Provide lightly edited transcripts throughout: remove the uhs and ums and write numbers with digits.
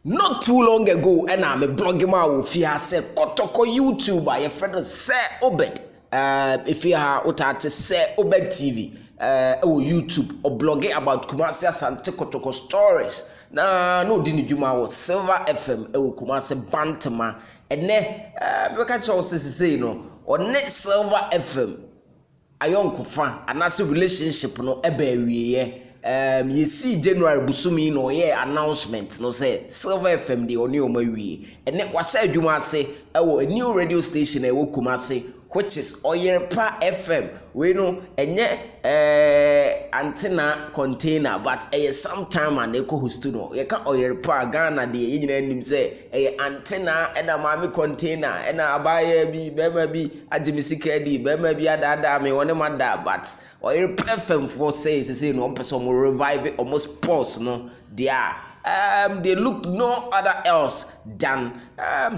Not too long ago, and I'm a blogging man with you. I said, Kotoko YouTube, I friend say Obed. If you are to say Obed TV, or YouTube, or blogging about Kumasi Asante Kotoko stories. No, didn't you was Silver FM, Kumasi Bantama, and then, we catch also say, or net Silver FM. Ayonko fan, and that's a relationship, no, ebe you see January busumi no announcement no say Silver FM the oni omawie and then what say adwuma say a new radio station e wo Kumasi which is Oyerepa FM we know enye antenna container but sometime and eco host no ye ka Oyerepa Ghana de ye nyina nim say antenna and a mami container and abaye bi bema bi agimisika di bema bi adada me woni mada but Oyerepa FM for says say no person will revive it almost pause no they look no other else than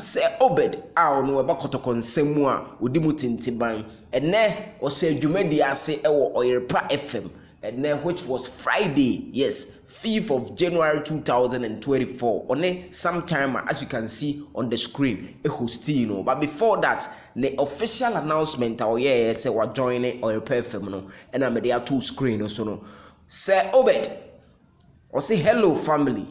say Obed no eba Kotoko nsemu a odi mutintiban ene o say dwumadi ase ewo Oyerepa FM ene which was Friday, yes, 5th of January 2024 on sometime as you can see on the screen a hostino. But before that the official announcement say we're joining Oyerepa FM no and I'm there two screen also no say Obed or say hello family,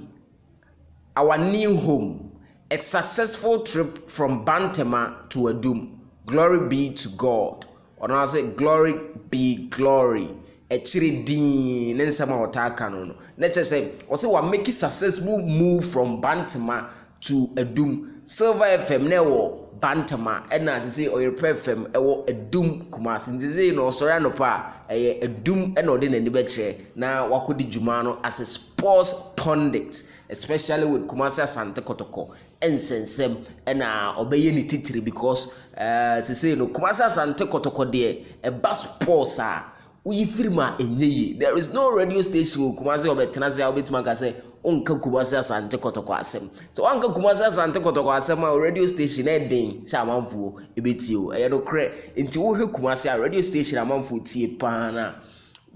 our new home, a successful trip from Bantama to Adum, glory be to God. Or now say glory be glory. Echiri din nensama otaka no let's say or say we make successful move from Bantama to Adum. Silver FM newo Bantama and as say Oyerepa FM ewo Adum Kumasi nzize no sori anopa Adum and ode nani beche na wakodi dwuma no as a sports pundit especially with Kumasi Asante Kotoko ensensem and obeye ni titiri because say no Kumasi Asante Kotoko de e bus sports there is no radio station Kumasi obetenaze obetima say onka Kumasi Asante Kotoko asem so onka Kumasi Asante Kotoko asem a radio station e den say amanfo ebetio e no kre nti wo hwe Kumasi radio station amanfo tie pa na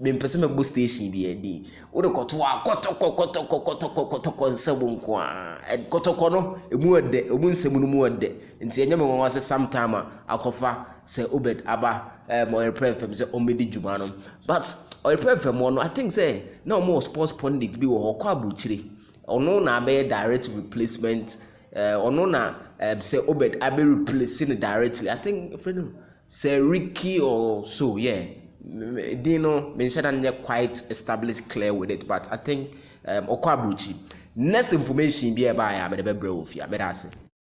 me mpese mebo station bi edi wo de koto a kotoko nsebo nko a kotoko no emu ode emu nsemu no mu ode nti enye me won wase sometime akofa say Obed aba Oyerepa FM say omedi djuma no but Oyerepa FM no I think say na more sports pundit bi wo kwa abuchire ono na be direct replacement ono na say Obed abe replacing directly I think friend say Ricky or so yeah Dino mentioned quite established clear with it but I think okwa abuchi next information be by am the bebre ofia me